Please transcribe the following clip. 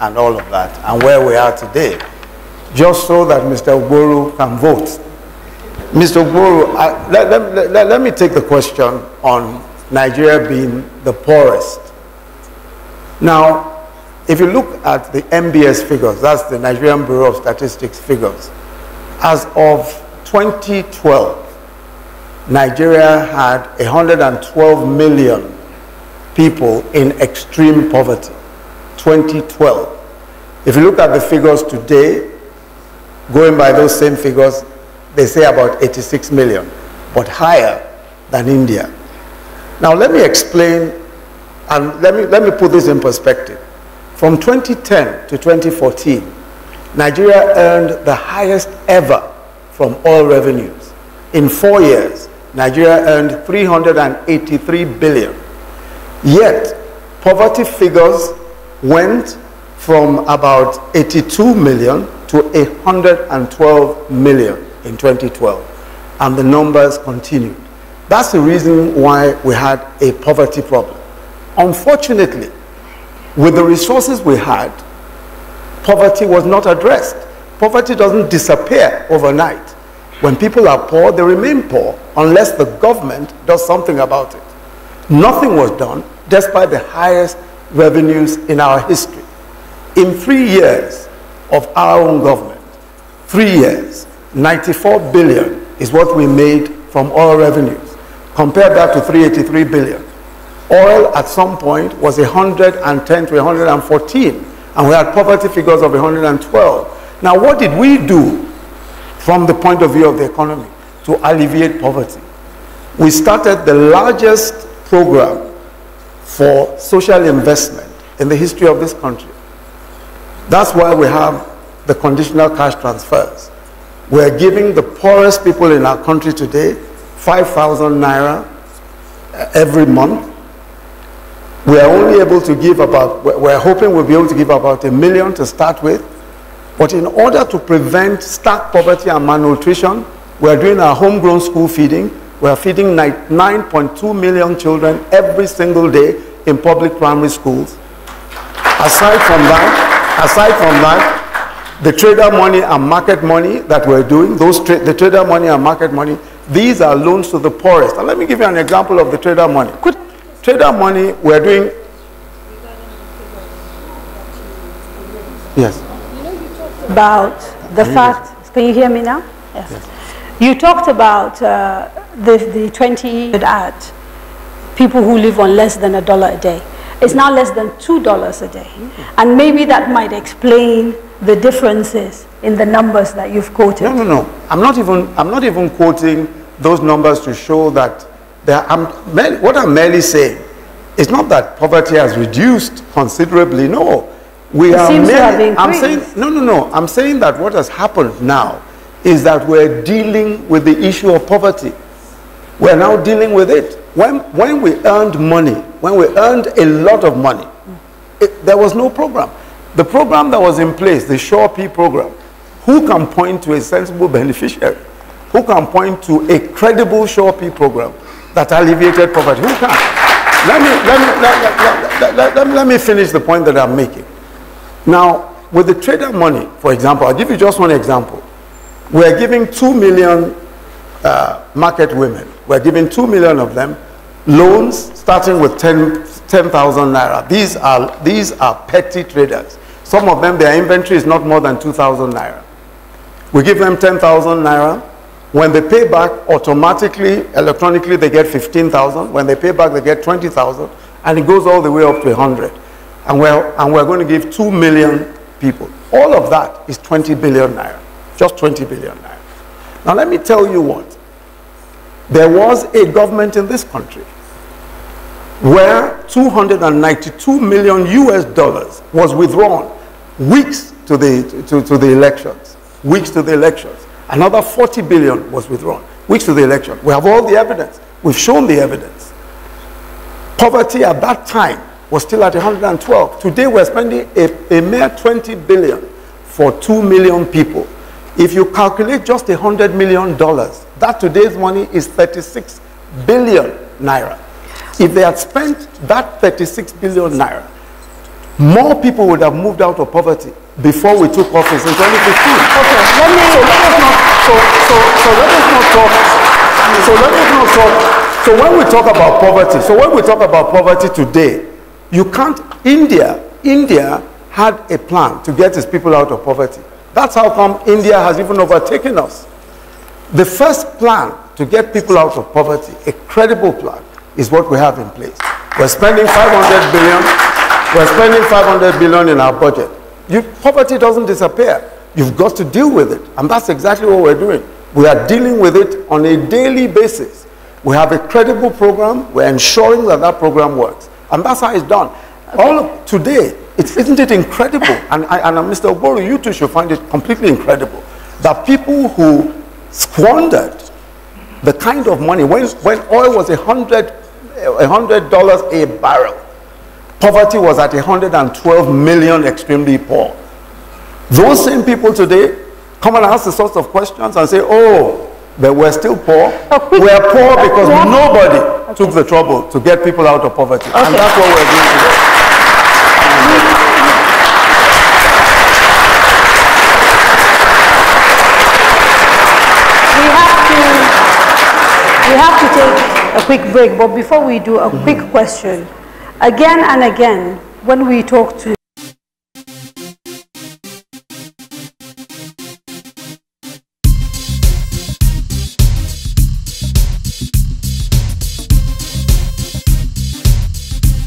and all of that, and where we are today, just so that Mr. Ogboru can vote. Mr. Ogboru, let me take the question on Nigeria being the poorest. Now, if you look at the MBS figures, that's the Nigerian Bureau of Statistics figures, as of 2012, Nigeria had 112 million people in extreme poverty. 2012. If you look at the figures today, going by those same figures, they say about 86 million, but higher than India. Now let me explain, and let me put this in perspective. From 2010 to 2014, Nigeria earned the highest ever from oil revenues. In 4 years, Nigeria earned 383 billion. Yet, poverty figures went from about 82 million to 112 million in 2012. And the numbers continued. That's the reason why we had a poverty problem. Unfortunately, with the resources we had, poverty was not addressed. Poverty doesn't disappear overnight. When people are poor, they remain poor unless the government does something about it. Nothing was done despite the highest revenues in our history. In 3 years of our own government, 3 years, 94 billion is what we made from oil revenues. Compare that to 383 billion. Oil at some point was 110 to 114, and we had poverty figures of 112. Now, what did we do from the point of view of the economy to alleviate poverty? We started the largest program for social investment in the history of this country. That's why we have the conditional cash transfers. We're giving the poorest people in our country today 5,000 naira every month. We're only able to give about, we're hoping we'll be able to give about 1 million to start with. But in order to prevent stark poverty and malnutrition, we're doing our homegrown school feeding. We're feeding 9.2 million children every single day in public primary schools. Aside from that, the trader money and market money that we're doing, the trader money and market money, these are loans to the poorest. And let me give you an example of the trader money. Trader money, we're doing... Yes. About the fact, can you hear me now? Yes. You talked about the 20 at people who live on less than $1 a day. It's now less than $2 a day. And maybe that might explain the differences in the numbers that you've quoted. No. I'm not even quoting those numbers to show that what I'm merely saying is not that poverty has reduced considerably. No. I'm saying that what has happened now is that we're dealing with the issue of poverty. We're now dealing with it. When we earned money, when we earned a lot of money, there was no program. The program that was in place, the Sure P program, who can point to a sensible beneficiary? Who can point to a credible Sure P program that alleviated poverty? Who can? Let me finish the point that I'm making. Now, with the trader money, for example, I'll give you just one example. We're giving 2 million market women. We're giving 2 million of them loans starting with 10,000 naira. These are petty traders. Some of them, their inventory is not more than 2,000 naira. We give them 10,000 naira. When they pay back, automatically, electronically, they get 15,000. When they pay back, they get 20,000. And it goes all the way up to 100. And we're going to give 2 million people. All of that is 20 billion naira. Just 20 billion naira. Now let me tell you what. There was a government in this country where 292 million US dollars was withdrawn weeks to the elections. Weeks to the elections. Another 40 billion was withdrawn weeks to the election. We have all the evidence. We've shown the evidence. Poverty at that time was still at 112. Today we're spending a mere 20 billion for 2 million people. If you calculate just $100 million, that today's money is 36 billion naira. If they had spent that 36 billion naira more people would have moved out of poverty before we took office in 2015. Okay, So let us not talk. So when we talk about poverty today, you can't, India had a plan to get its people out of poverty. That's how come India has even overtaken us. The first plan to get people out of poverty, a credible plan, is what we have in place. We're spending 500 billion. We're spending 500 billion in our budget. Poverty doesn't disappear. You've got to deal with it. And that's exactly what we're doing. We are dealing with it on a daily basis. We have a credible program. We're ensuring that that program works. And that's how it's done. Okay. All of today, isn't it incredible? And Mr. Oboru, you too should find it completely incredible that people who squandered the kind of money, when oil was $100 a barrel, poverty was at 112 million extremely poor. Those same people today come and ask the sorts of questions and say, oh, but we're still poor. We're poor because nobody took the trouble to get people out of poverty. Okay. And that's what we're doing today. We have to take a quick break, but before we do, a quick question. Again and again, when we talk to